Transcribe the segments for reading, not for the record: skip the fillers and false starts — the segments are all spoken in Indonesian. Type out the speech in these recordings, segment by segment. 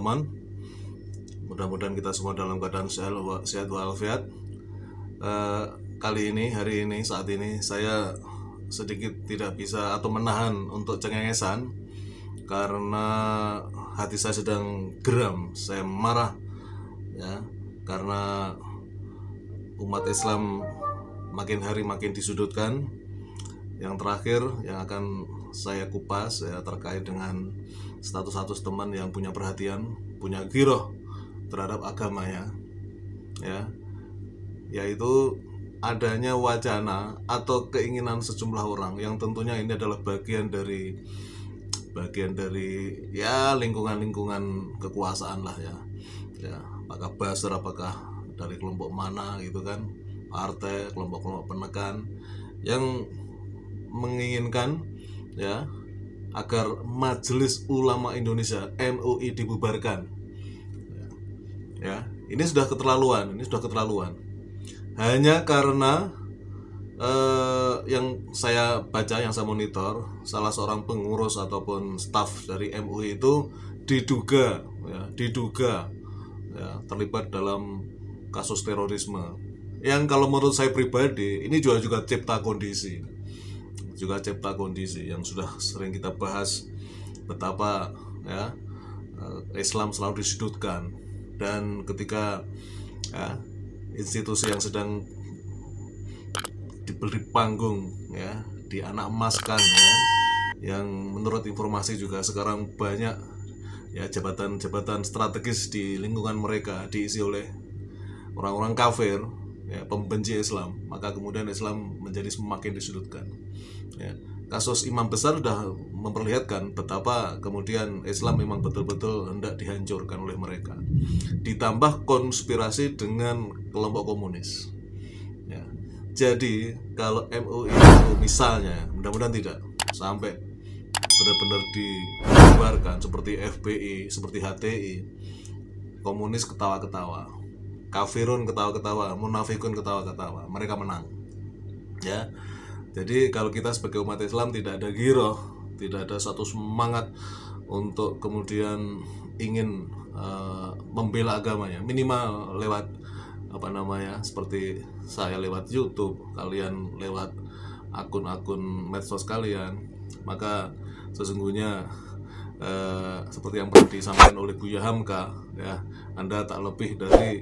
teman-teman. Mudah-mudahan kita semua dalam keadaan sehat walafiat. Hari ini, saat ini saya sedikit tidak bisa atau menahan untuk cengengesan karena hati saya sedang geram, saya marah ya, karena umat Islam makin hari makin disudutkan. Yang terakhir yang akan saya kupas ya, terkait dengan status teman yang punya perhatian, punya giroh terhadap agamanya ya, yaitu adanya wacana atau keinginan sejumlah orang yang tentunya ini adalah bagian dari ya lingkungan kekuasaan lah ya, apakah buzzer, apakah dari kelompok mana gitu kan, partai, kelompok penekan yang menginginkan ya agar Majelis Ulama Indonesia MUI dibubarkan. Ya, ini sudah keterlaluan, Hanya karena yang saya baca, yang saya monitor, salah seorang pengurus ataupun staf dari MUI itu diduga ya, terlibat dalam kasus terorisme. Yang kalau menurut saya pribadi ini juga cipta kondisi yang sudah sering kita bahas, betapa ya Islam selalu disudutkan, dan ketika ya, institusi yang sedang diberi panggung ya, dianak-emaskan ya, yang menurut informasi juga sekarang banyak ya jabatan strategis di lingkungan mereka diisi oleh orang-orang kafir ya, pembenci Islam, maka kemudian Islam menjadi semakin disudutkan ya. Kasus imam besar sudah memperlihatkan betapa kemudian Islam memang betul-betul hendak dihancurkan oleh mereka, ditambah konspirasi dengan kelompok komunis ya. Jadi kalau MUI itu misalnya, mudah-mudahan tidak sampai benar-benar dibubarkan seperti FPI, seperti HTI, komunis ketawa-ketawa, kafirun ketawa-ketawa, munafikun ketawa-ketawa, mereka menang ya. Jadi kalau kita sebagai umat Islam tidak ada giroh, tidak ada satu semangat untuk kemudian ingin membela agamanya, minimal lewat seperti saya lewat YouTube, kalian lewat akun-akun medsos kalian, maka sesungguhnya seperti yang pernah disampaikan oleh Buya Hamka ya, Anda tak lebih dari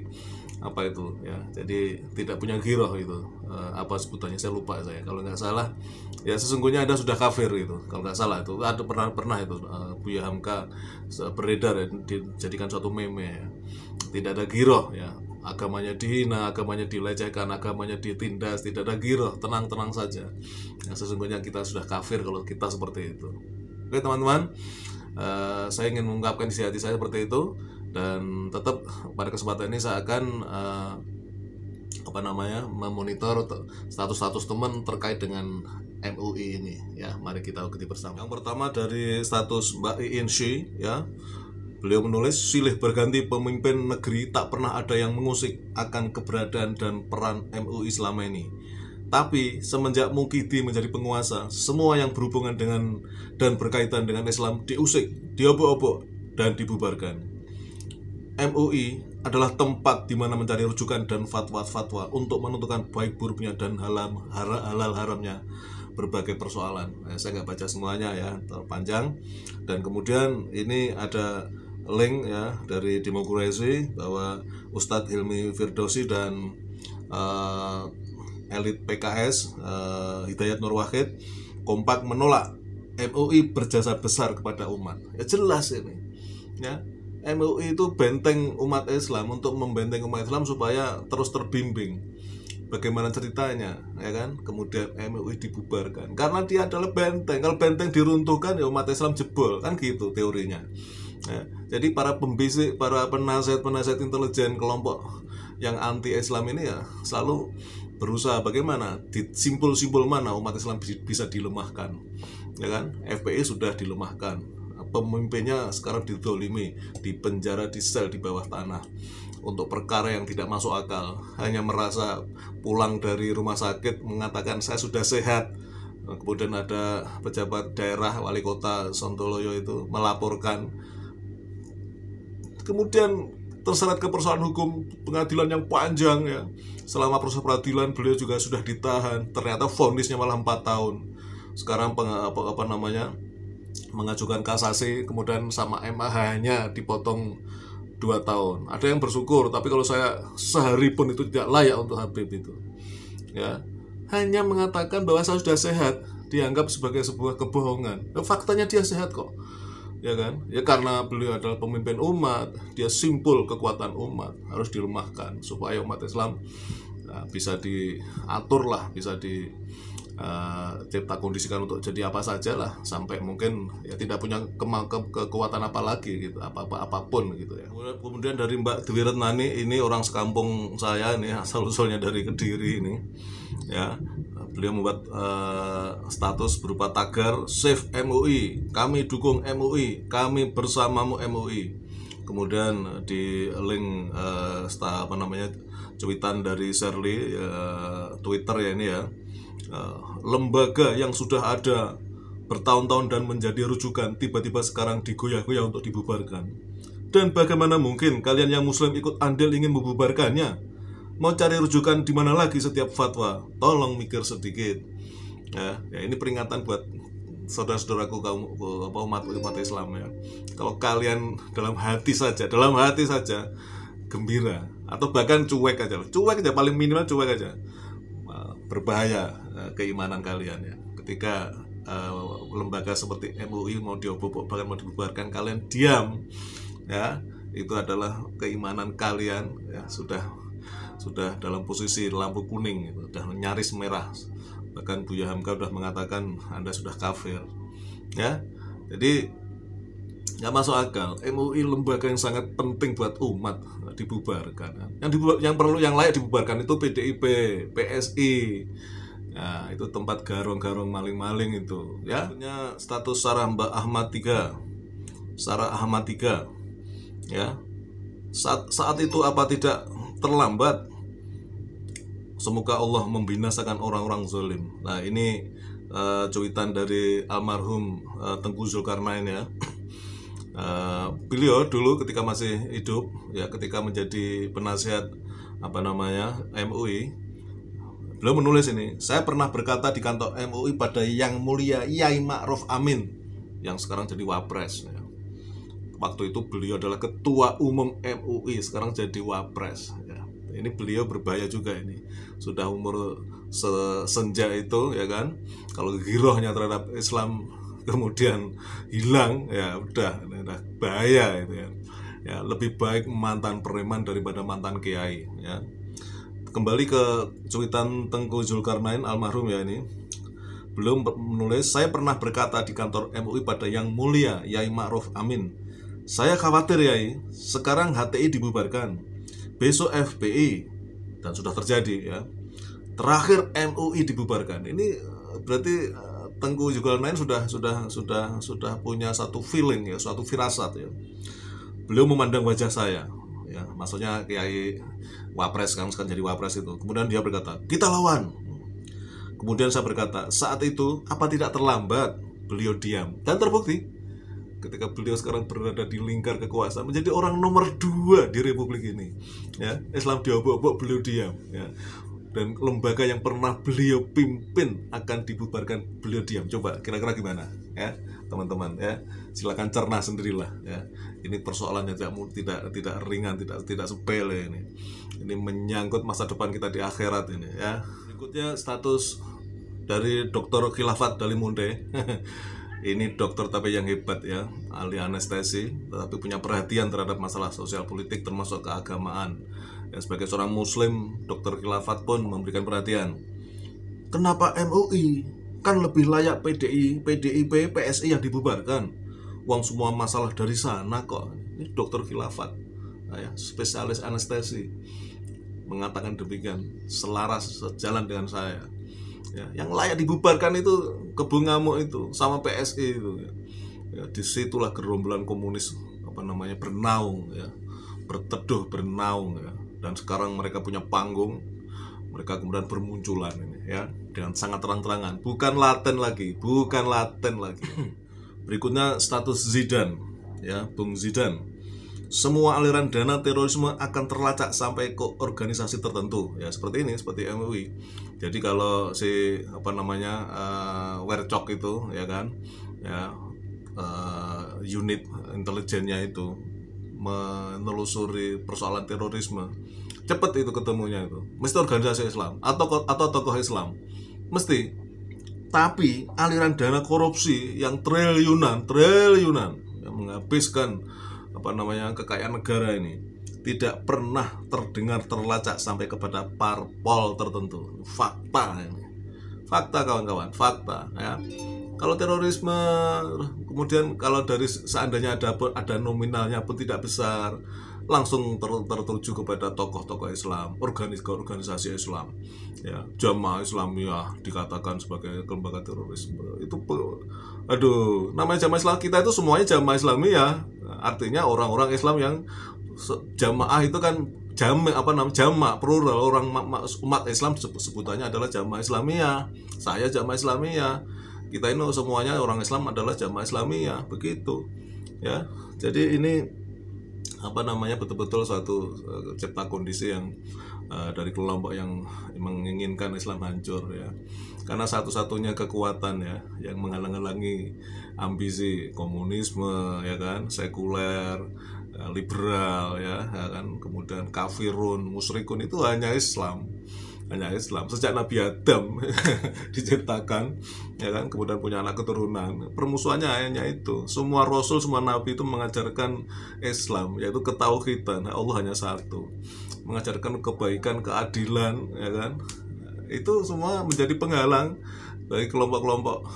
ya, jadi tidak punya giroh itu, apa sebutannya saya lupa kalau nggak salah ya, sesungguhnya Anda sudah kafir gitu, kalau nggak salah itu ada pernah itu Buya Hamka beredar ya, dijadikan suatu meme ya. Tidak ada giroh ya, agamanya dihina, agamanya dilecehkan, agamanya ditindas, tidak ada giroh, tenang saja ya, sesungguhnya kita sudah kafir kalau kita seperti itu. Oke teman-teman, saya ingin mengungkapkan isi hati saya seperti itu, dan tetap pada kesempatan ini saya akan memonitor status teman terkait dengan MUI ini ya. Mari kita ikuti bersama. Yang pertama dari status Mbak Iin Shi ya. Beliau menulis, silih berganti pemimpin negeri tak pernah ada yang mengusik akan keberadaan dan peran MUI selama ini. Tapi semenjak Mukidi menjadi penguasa, semua yang berhubungan dengan dan berkaitan dengan Islam diusik, diobok-obok, dan dibubarkan. MUI adalah tempat di mana mencari rujukan dan fatwa-fatwa untuk menentukan baik buruknya dan halal haramnya berbagai persoalan. Saya nggak baca semuanya ya, terpanjang. Dan kemudian ini ada link ya dari Demokrasi bahwa Ustadz Hilmi Firdausi dan elit PKS Hidayat Nur Wahid kompak menolak MUI berjasa besar kepada umat. Ya jelas ini ya, MUI itu benteng umat Islam, untuk membenteng umat Islam supaya terus terbimbing. Bagaimana ceritanya ya kan, kemudian MUI dibubarkan karena dia adalah benteng. Kalau benteng diruntuhkan ya umat Islam jebol, kan gitu teorinya ya. Jadi para pembisik, para penasihat intelijen kelompok yang anti Islam ini ya selalu berusaha bagaimana di simpul-simpul mana umat Islam bisa dilemahkan ya kan. FPI sudah dilemahkan, pemimpinnya sekarang didolimi, dipenjara, di sel di bawah tanah untuk perkara yang tidak masuk akal, hanya merasa pulang dari rumah sakit mengatakan saya sudah sehat. Kemudian ada pejabat daerah, wali kota Sontoloyo itu melaporkan kemudian terseret ke persoalan hukum pengadilan yang panjang ya. Selama proses peradilan beliau juga sudah ditahan, ternyata vonisnya malah 4 tahun. Sekarang mengajukan kasasi, kemudian sama MA hanya dipotong 2 tahun. Ada yang bersyukur, tapi kalau saya sehari pun itu tidak layak untuk Habib itu. Ya, hanya mengatakan bahwa saya sudah sehat dianggap sebagai sebuah kebohongan. Faktanya dia sehat kok. Ya kan? Ya karena beliau adalah pemimpin umat, dia simpul kekuatan umat, harus dilemahkan supaya umat Islam bisa diatur lah, bisa cipta kondisikan untuk jadi apa saja lah, sampai mungkin ya tidak punya kekuatan apa lagi gitu, apapun gitu ya. Kemudian dari Mbak Dwi Retnani, ini orang sekampung saya nih, asal usulnya dari Kediri ini ya. Beliau membuat status berupa tagar Save MUI, kami dukung MUI, kami bersamamu MUI. Kemudian di link cuitan dari Shirley Twitter ya ini ya, lembaga yang sudah ada bertahun-tahun dan menjadi rujukan tiba-tiba sekarang digoyah-goyah untuk dibubarkan. Dan bagaimana mungkin kalian yang muslim ikut andil ingin membubarkannya? Mau cari rujukan di mana lagi setiap fatwa? Tolong mikir sedikit. Ya ini peringatan buat saudara-saudaraku kaum umat Islam ya. Kalau kalian dalam hati saja gembira atau bahkan cuek aja paling minimal cuek aja, berbahaya keimanan kalian ya. Ketika lembaga seperti MUI mau diobok bahkan mau dibubarkan, kalian diam ya, itu adalah keimanan kalian ya, sudah dalam posisi lampu kuning, sudah nyaris merah. Bahkan Buya Hamka sudah mengatakan Anda sudah kafir ya. Jadi nggak masuk akal, MUI lembaga yang sangat penting buat umat dibubarkan. Yang layak dibubarkan itu PDIP, PSI. Nah, itu tempat garong-garong maling-maling itu ya. Punya status Sarah Ahmad 3 ya. Saat itu apa tidak terlambat? Semoga Allah membinasakan orang-orang zalim. Nah ini cuitan dari almarhum Tengku Zulkarnain ya. Beliau dulu ketika masih hidup ya, ketika menjadi penasihat MUI, beliau menulis ini, saya pernah berkata di kantor MUI pada Yang Mulia Yai Ma'ruf Amin yang sekarang jadi Wapres ya. Waktu itu beliau adalah ketua umum MUI, sekarang jadi Wapres ya. Ini beliau berbahaya juga ini. Sudah umur senja itu ya kan. Kalau girohnya terhadap Islam kemudian hilang ya udah bahaya itu ya. Ya lebih baik mantan preman daripada mantan kiai ya. Kembali ke cuitan Tengku Zulkarnain almarhum ya ini. Belum menulis, saya pernah berkata di kantor MUI pada Yang Mulia Yai Ma'ruf Amin, saya khawatir Yai, sekarang HTI dibubarkan, besok FPI, dan sudah terjadi ya. Terakhir MUI dibubarkan. Ini berarti Tengku Zulkarnain sudah punya satu feeling ya, suatu firasat ya. Beliau memandang wajah saya ya, maksudnya Kiai Wapres kan jadi Wapres itu. Kemudian dia berkata, "Kita lawan." Kemudian saya berkata, "Saat itu apa tidak terlambat?" Beliau diam. Dan terbukti ketika beliau sekarang berada di lingkar kekuasaan, menjadi orang nomor 2 di Republik ini ya. Islam diobok-obok, beliau diam ya. Dan lembaga yang pernah beliau pimpin akan dibubarkan, beliau diam. Coba kira-kira gimana ya teman-teman ya. Silakan cerna sendirilah ya. Ini persoalannya tidak ringan, tidak sepele ini. Ini menyangkut masa depan kita di akhirat ini ya. Berikutnya status dari Dr. Khilafat Dalimunte. Ini dokter tapi yang hebat ya, ahli anestesi, tetapi punya perhatian terhadap masalah sosial politik termasuk keagamaan. Ya, sebagai seorang muslim, Dr. Khilafat pun memberikan perhatian. Kenapa MUI? Kan lebih layak PDIP, PSI yang dibubarkan. Uang semua masalah dari sana kok. Ini Dr. Khilafat, ya, spesialis anestesi, mengatakan demikian, selaras sejalan dengan saya. Ya, yang layak dibubarkan itu Kebun Ngamuk itu sama PSI itu ya, disitulah gerombolan komunis bernaung ya, berteduh bernaung ya. Dan sekarang mereka punya panggung, mereka kemudian bermunculan ini ya dengan sangat terang-terangan, bukan laten lagi. Berikutnya status Zidane ya, Bung Zidane. semua aliran dana terorisme akan terlacak sampai ke organisasi tertentu, ya seperti ini, seperti MUI. Jadi kalau si Wercok itu, ya kan, ya unit intelijennya itu menelusuri persoalan terorisme, cepet itu ketemunya itu, mesti organisasi Islam atau tokoh Islam, mesti. Tapi aliran dana korupsi yang triliunan yang menghabiskan kekayaan negara ini tidak pernah terdengar terlacak sampai kepada parpol tertentu. Fakta ini, fakta kawan-kawan, fakta ya. Kalau terorisme kemudian kalau dari seandainya ada nominalnya pun tidak besar, langsung tertuju kepada tokoh-tokoh Islam, organisasi Islam, ya. Jamaah Islamiyah dikatakan sebagai lembaga terorisme. Itu namanya jamaah Islam kita itu semuanya jamaah Islamiyah. Artinya orang-orang Islam yang jamaah itu kan jamak plural, orang umat Islam sebutannya adalah jamaah Islamiyah. Saya jamaah Islamiyah. Kita ini semuanya orang Islam adalah jamaah Islamiyah, begitu. Ya. Jadi ini betul-betul suatu cipta kondisi yang dari kelompok yang menginginkan Islam hancur, ya. Karena satu-satunya kekuatan, ya, yang menghalang-halangi ambisi komunisme, ya kan, sekuler, liberal, ya kan, kemudian kafirun, musyrikun, itu hanya Islam. Sejak Nabi Adam diciptakan, ya kan, kemudian punya anak keturunan, permusuhannya hanya itu. Semua rasul, semua nabi itu mengajarkan Islam, yaitu ketauhidan, Allah hanya satu, mengajarkan kebaikan, keadilan, ya kan. Itu semua menjadi penghalang bagi kelompok-kelompok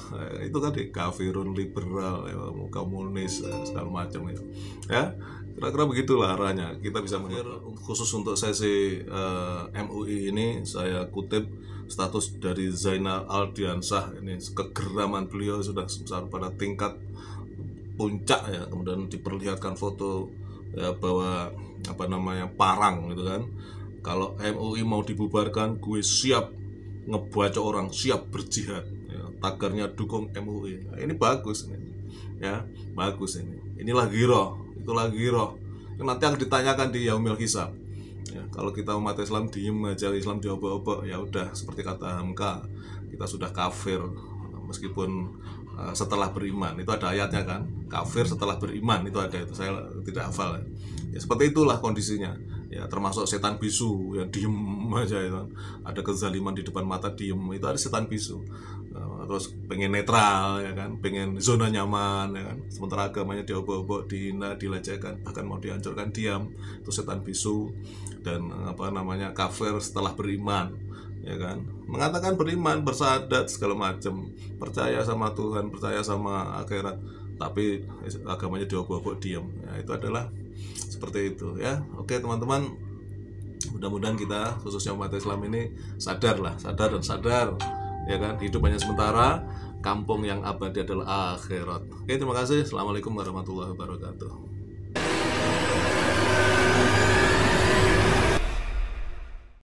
itu kan, kafirun, liberal, ya, komunis, segala macam itu, ya. Kira-kira begitulah arahnya. Kita bisa mengira khusus untuk sesi MUI ini saya kutip status dari Zainal Ardiansah. Ini kegeraman beliau sudah pada tingkat puncak, ya. Kemudian diperlihatkan foto, ya, bahwa parang gitu kan. Kalau MUI mau dibubarkan, gue siap ngebaca orang, siap berjihad, ya. Tagarnya dukung MUI. Nah, ini bagus ini, ya, bagus ini. Inilah giroh. Itulah giroh. Nanti akan ditanyakan di yaumil hisab. Ya, kalau kita umat Islam diem aja, Islam diobok-obok, ya udah seperti kata Hamka, kita sudah kafir meskipun setelah beriman. Itu ada ayatnya kan, kafir setelah beriman, itu ada, itu saya tidak hafal, ya. Ya, seperti itulah kondisinya, ya. Termasuk setan bisu yang diem aja, itu ada kezaliman di depan mata, diem, itu ada setan bisu. Terus pengen netral, ya kan, pengen zona nyaman, ya kan, sementara agamanya diobok-obok, dihina, dilecehkan, bahkan mau dihancurkan, diam. Itu setan bisu. Dan kafir setelah beriman, ya kan, mengatakan beriman, bersahadat, segala macam, percaya sama Tuhan, percaya sama akhirat, tapi agamanya diobok-obok, diam. Ya, itu adalah seperti itu, ya. Oke teman-teman, mudah-mudahan kita khususnya umat Islam ini sadar, ya kan, hidup hanya sementara, kampung yang abadi adalah akhirat. Oke, terima kasih. Assalamualaikum warahmatullahi wabarakatuh.